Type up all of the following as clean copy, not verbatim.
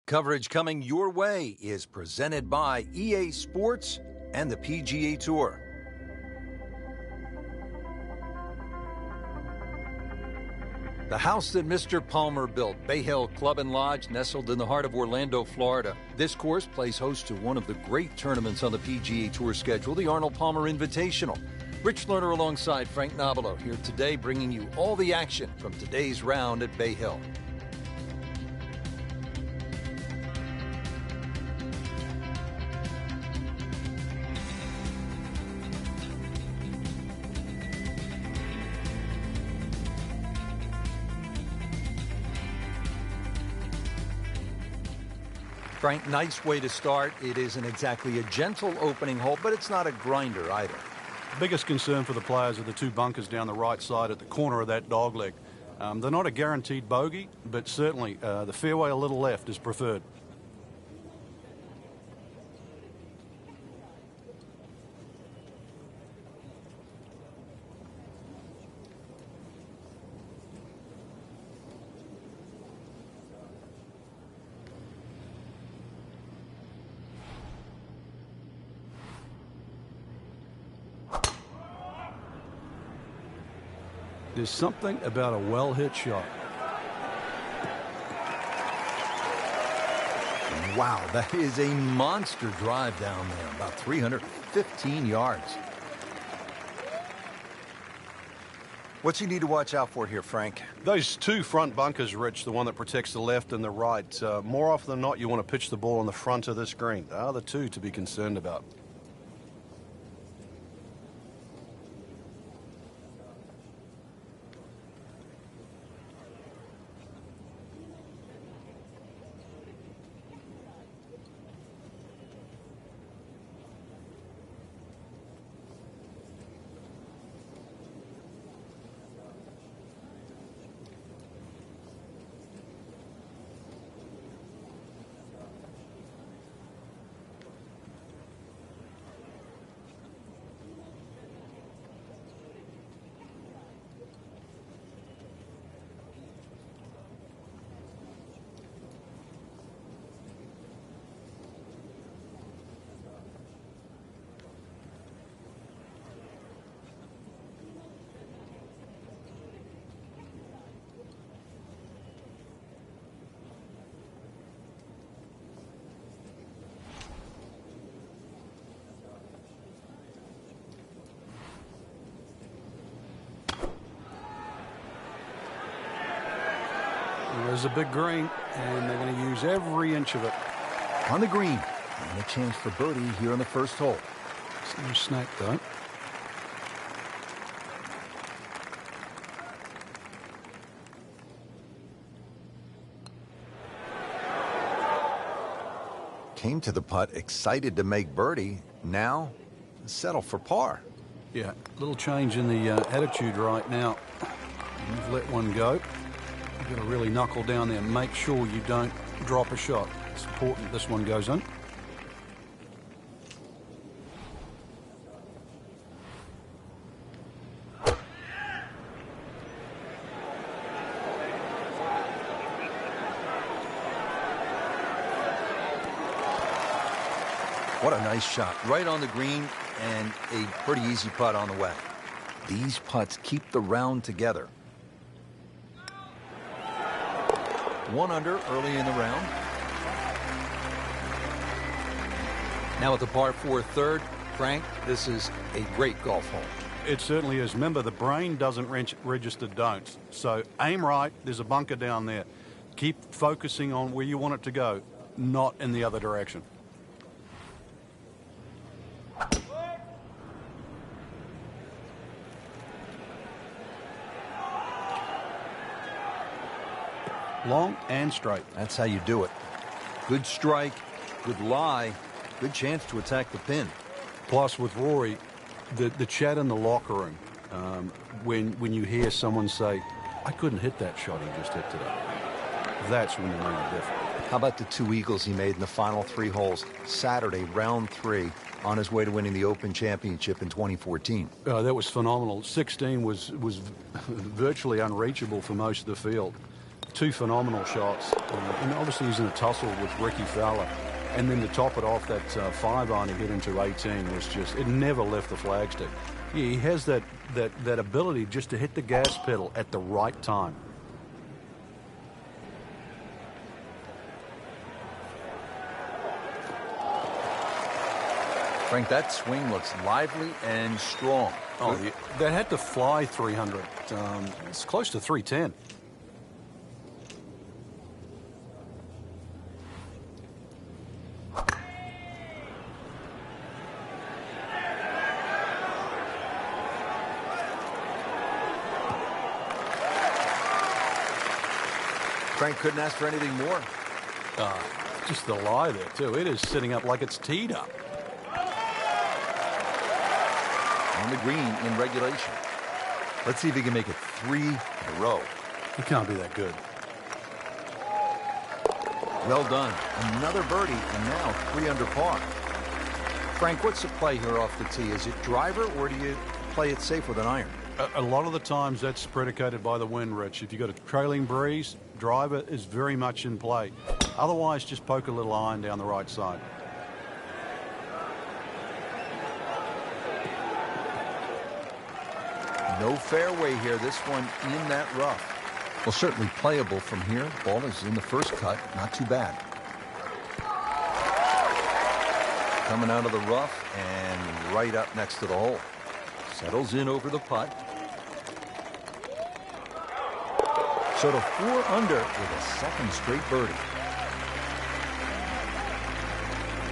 Coverage coming your way is presented by EA Sports and the PGA Tour. The house that Mr. Palmer built, Bay Hill Club and Lodge, nestled in the heart of Orlando, Florida. This course plays host to one of the great tournaments on the PGA Tour schedule, the Arnold Palmer Invitational. Rich Lerner alongside Frank Nobilo here today, bringing you all the action from today's round at Bay Hill. Frank, nice way to start. It isn't exactly a gentle opening hole, but it's not a grinder either. Biggest concern for the players are the two bunkers down the right side at the corner of that dogleg. They're not a guaranteed bogey, but certainly the fairway a little left is preferred. There's something about a well-hit shot. Wow, that is a monster drive down there, about 315 yards. What's he need to watch out for here, Frank? Those two front bunkers, Rich, the one that protects the left and the right. More often than not, you want to pitch the ball on the front of this green. They are the two to be concerned about. There's a big green, and they're going to use every inch of it. On the green, and a chance for birdie here on the first hole. It's no snake, though. Came to the putt, excited to make birdie. Now, settle for par. Yeah, a little change in the attitude right now. You've let one go. You've got to really knuckle down there and make sure you don't drop a shot. It's important this one goes in. What a nice shot. Right on the green and a pretty easy putt on the way. These putts keep the round together. 1 under early in the round. Now at the par 4 third, Frank, this is a great golf hole. It certainly is. Remember, the brain doesn't register don'ts. So aim right. There's a bunker down there. Keep focusing on where you want it to go, not in the other direction. Long and straight. That's how you do it. Good strike, good lie, good chance to attack the pin. Plus, with Rory, the chat in the locker room, when you hear someone say, I couldn't hit that shot he just hit today, that's when you know the difference. How about the 2 eagles he made in the final 3 holes Saturday, round 3, on his way to winning the Open Championship in 2014? That was phenomenal. 16 was virtually unreachable for most of the field. two phenomenal shots. And obviously he's in a tussle with Ricky Fowler. And then to top it off, that 5-iron he hit into 18 was just, it never left the flagstick. Yeah, he has that ability just to hit the gas pedal at the right time. Frank, that swing looks lively and strong. Oh, yeah. That had to fly 300. It's close to 310. Frank couldn't ask for anything more. Just the lie there, too. It is sitting up like it's teed up. On the green in regulation. Let's see if he can make it 3 in a row. He can't be that good. Well done. Another birdie, and now 3 under par. Frank, what's the play here off the tee? Is it driver, or do you play it safe with an iron? A lot of the times that's predicated by the wind, Rich. If you've got a trailing breeze, driver is very much in play. Otherwise, just poke a little iron down the right side. No fairway here. This one in that rough. Well, certainly playable from here. Ball is in the first cut. Not too bad. Coming out of the rough and right up next to the hole. Settles in over the putt. So to 4 under with a second straight birdie.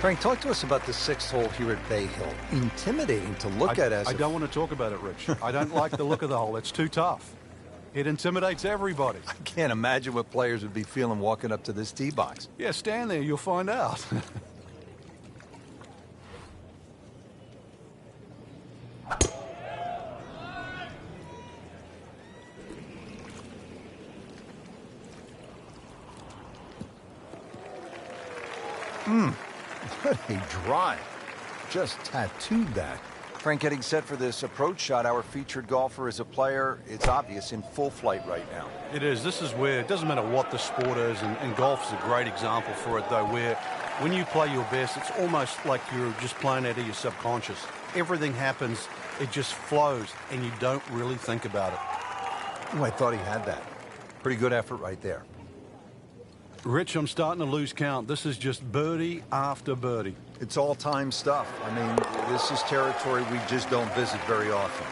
Frank, talk to us about the 6th hole here at Bay Hill. Intimidating to look at as I don't want to talk about it, Rich. I don't like the look of the hole. It's too tough. It intimidates everybody. I can't imagine what players would be feeling walking up to this tee box. Yeah, stand there. You'll find out. What a drive. Just tattooed that. Frank, getting set for this approach shot. Our featured golfer is a player, it's obvious, in full flight right now. It is. This is where it doesn't matter what the sport is, and golf is a great example for it, though, where when you play your best, it's almost like you're just playing out of your subconscious. Everything happens, it just flows, and you don't really think about it. Oh, I thought he had that. Pretty good effort right there. Rich, I'm starting to lose count. This is just birdie after birdie. It's all-time stuff. I mean, this is territory we just don't visit very often.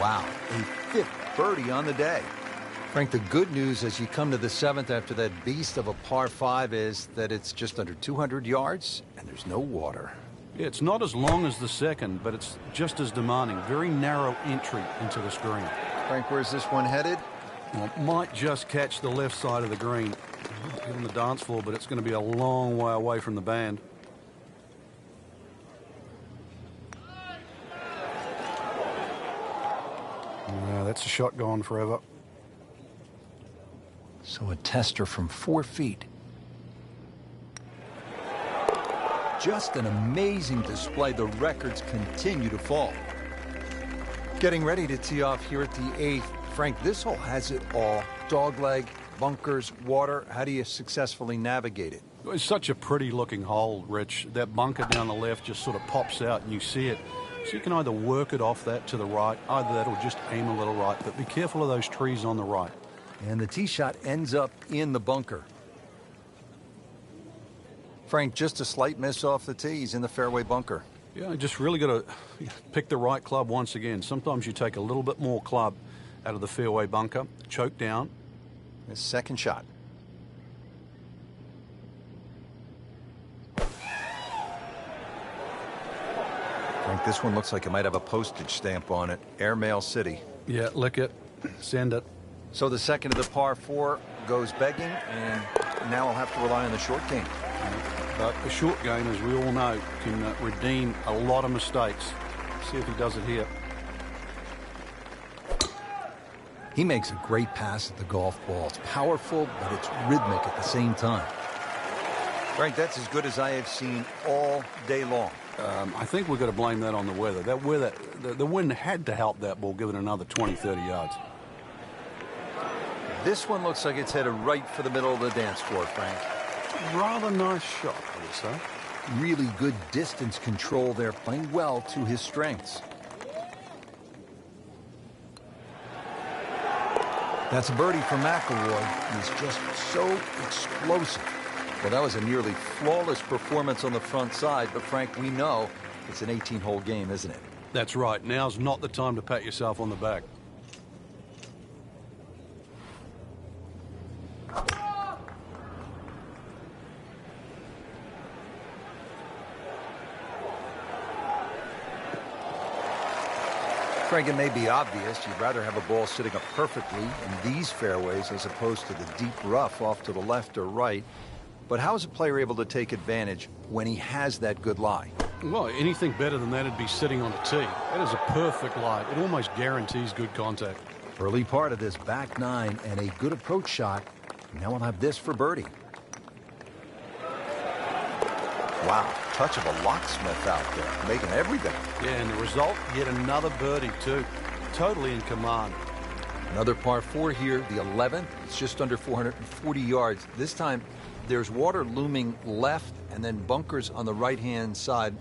Wow, a 5th birdie on the day. Frank, the good news as you come to the 7th after that beast of a par 5 is that it's just under 200 yards and there's no water. Yeah, it's not as long as the 2nd, but it's just as demanding. Very narrow entry into this green. Frank, where's this one headed? Well, might just catch the left side of the green. Get on the dance floor, but it's going to be a long way away from the band. Yeah, that's a shot gone forever. So a tester from 4 feet. Just an amazing display. The records continue to fall. Getting ready to tee off here at the 8th. Frank, this hole has it all. Dogleg, bunkers, water. How do you successfully navigate it? It's such a pretty looking hole, Rich. That bunker down the left just sort of pops out and you see it. So you can either work it off that to the right, either that or just aim a little right. But be careful of those trees on the right. And the tee shot ends up in the bunker. Frank, just a slight miss off the tee. He's in the fairway bunker. Yeah, just really got to pick the right club once again. Sometimes you take a little bit more club out of the fairway bunker, choke down. His second shot. Frank, this one looks like it might have a postage stamp on it. Airmail City. Yeah, lick it. Send it. So the second of the par 4 goes begging, and now I'll have to rely on the short game. But the short game, as we all know, can redeem a lot of mistakes. See if he does it here. He makes a great pass at the golf ball. It's powerful, but it's rhythmic at the same time. Frank, that's as good as I have seen all day long. I think we've got to blame that on the weather. That weather, the wind had to help that ball give it another 20, 30 yards. This one looks like it's headed right for the middle of the dance floor, Frank. Rather nice shot, I would say. Really good distance control there, playing well to his strengths. That's a birdie for McElroy. He's just so explosive. Well, that was a nearly flawless performance on the front side, but Frank, we know it's an 18-hole game, isn't it? That's right. Now's not the time to pat yourself on the back. Frank, it may be obvious you'd rather have a ball sitting up perfectly in these fairways as opposed to the deep rough off to the left or right. But how is a player able to take advantage when he has that good lie? Well, anything better than that would be sitting on a tee. That is a perfect lie. It almost guarantees good contact. Early part of this back nine and a good approach shot. Now we'll have this for birdie. Wow, touch of a locksmith out there, making everything. Yeah, and the result, yet another birdie, too. Totally in command. Another par 4 here, the 11th. It's just under 440 yards. This time, there's water looming left and then bunkers on the right-hand side.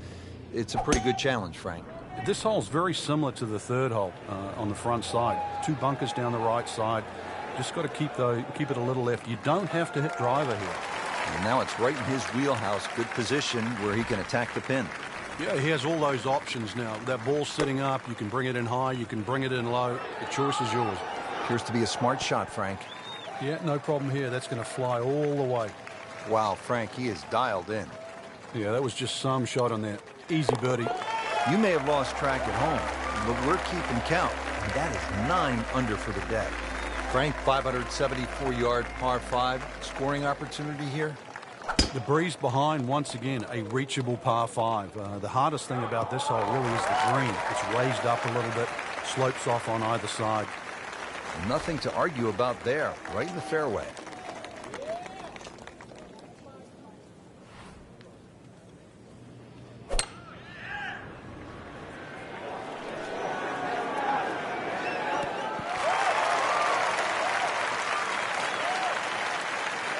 It's a pretty good challenge, Frank. This hole's very similar to the third hole on the front side. 2 bunkers down the right side. Just got to keep it a little left. You don't have to hit driver here. And now it's right in his wheelhouse. Good position where he can attack the pin. Yeah, he has all those options now. That ball's sitting up. You can bring it in high. You can bring it in low. The choice is yours. Appears to be a smart shot, Frank. Yeah, no problem here. That's going to fly all the way. Wow, Frank, he is dialed in. Yeah, that was just some shot on there. Easy birdie. You may have lost track at home, but we're keeping count. And that is 9 under for the day. Frank, 574-yard par 5. Scoring opportunity here? The breeze behind, once again, a reachable par 5. The hardest thing about this hole really is the green. It's raised up a little bit, slopes off on either side. Nothing to argue about there, right in the fairway.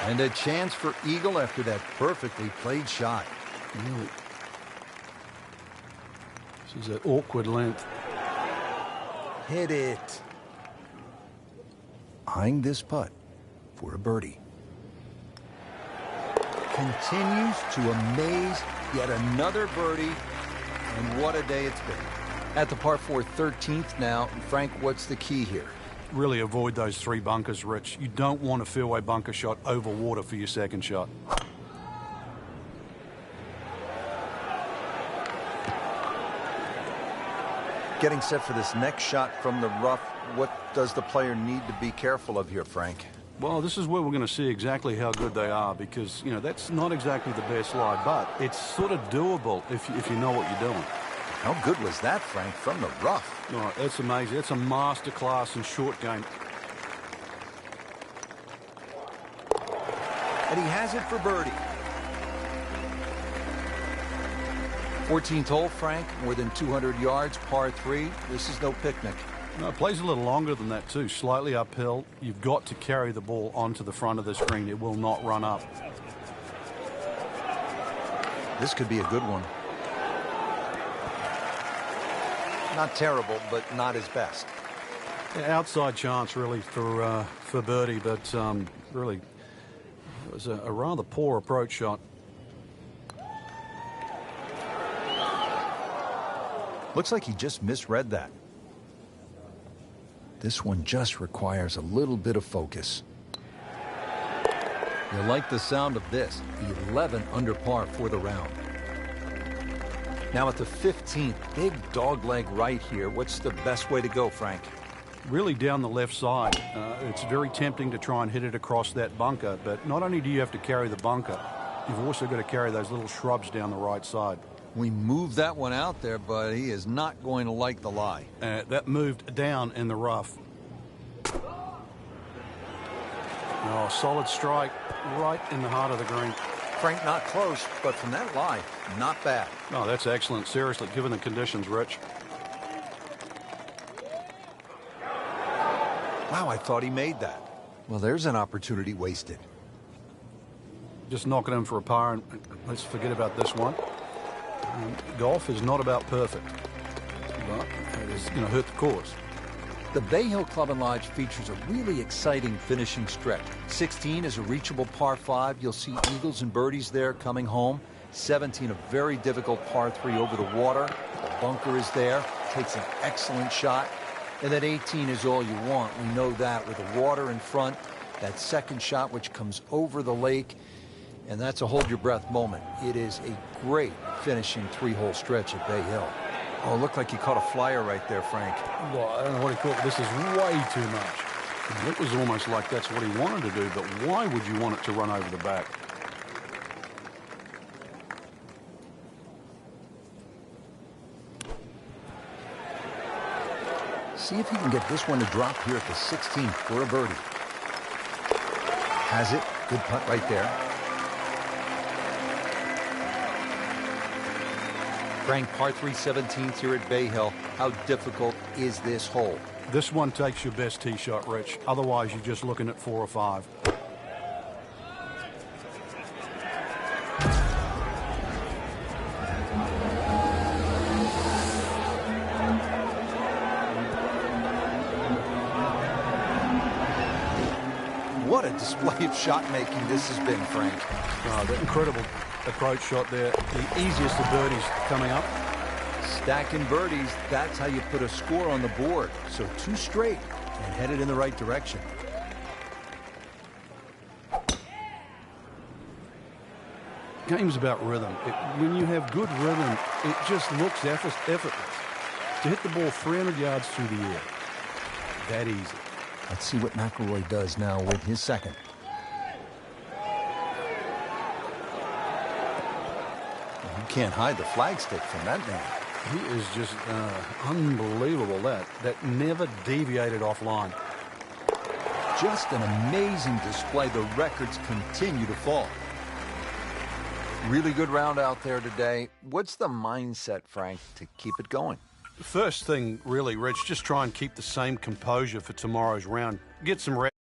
And a chance for eagle after that perfectly played shot. Really. This is an awkward length. Hit it. Eyeing this putt for a birdie. Continues to amaze. Yet another birdie. And what a day it's been. At the par 4 13th now. Frank, what's the key here? Really avoid those 3 bunkers, Rich. You don't want a fairway bunker shot over water for your second shot. Getting set for this next shot from the rough. What does the player need to be careful of here, Frank? Well, this is where we're going to see exactly how good they are because, you know, that's not exactly the best lie, but it's sort of doable if you know what you're doing. How good was that, Frank, from the rough? Oh, that's amazing. That's a master class in short game. And he has it for birdie. 14th hole, Frank, more than 200 yards, par 3. This is no picnic. No, it plays a little longer than that, too. Slightly uphill. You've got to carry the ball onto the front of the screen. It will not run up. This could be a good one. Not terrible, but not his best. Yeah, outside chance, really, for birdie, but really, it was a rather poor approach shot. Looks like he just misread that. This one just requires a little bit of focus. You'll like the sound of this. 11 under par for the round. Now at the 15th, big dogleg right here. What's the best way to go, Frank? Really down the left side. It's very tempting to try and hit it across that bunker, but not only do you have to carry the bunker, you've also got to carry those little shrubs down the right side. We moved that one out there, but he is not going to like the lie. That moved down in the rough. Oh, solid strike right in the heart of the green. Frank, not close, but from that lie, not bad. No, that's excellent. Seriously, given the conditions, Rich. Wow, I thought he made that. Well, there's an opportunity wasted. Just knocking him for a par, and let's forget about this one. Golf is not about perfect, but it is going to hurt the course. The Bay Hill Club and Lodge features a really exciting finishing stretch. 16 is a reachable par 5. You'll see eagles and birdies there coming home. 17, a very difficult par 3 over the water. The bunker is there. Takes an excellent shot. And then 18 is all you want. We know that with the water in front. That second shot which comes over the lake. And that's a hold-your-breath moment. It is a great finishing 3-hole stretch at Bay Hill. Oh, it looked like he caught a flyer right there, Frank. Well, I don't know what he caught, but this is way too much. It was almost like that's what he wanted to do, but why would you want it to run over the back? See if he can get this one to drop here at the 16th for a birdie. Has it. Good putt right there. Frank, par 3 17th here at Bay Hill. How difficult is this hole? This one takes your best tee shot, Rich. Otherwise, you're just looking at 4 or 5. What a display of shot making this has been, Frank. Oh, that incredible approach shot there. The easiest of birdies coming up. Stacking birdies, that's how you put a score on the board. So 2 straight and headed in the right direction. Game's about rhythm. When you have good rhythm, it just looks effortless. To hit the ball 300 yards through the air, that easy. Let's see what McElroy does now with his second. You can't hide the flagstick from that man. He is just unbelievable. That never deviated offline. Just an amazing display. The records continue to fall. Really good round out there today. What's the mindset, Frank, to keep it going? First thing, really, Rich, just try and keep the same composure for tomorrow's round. Get some rest.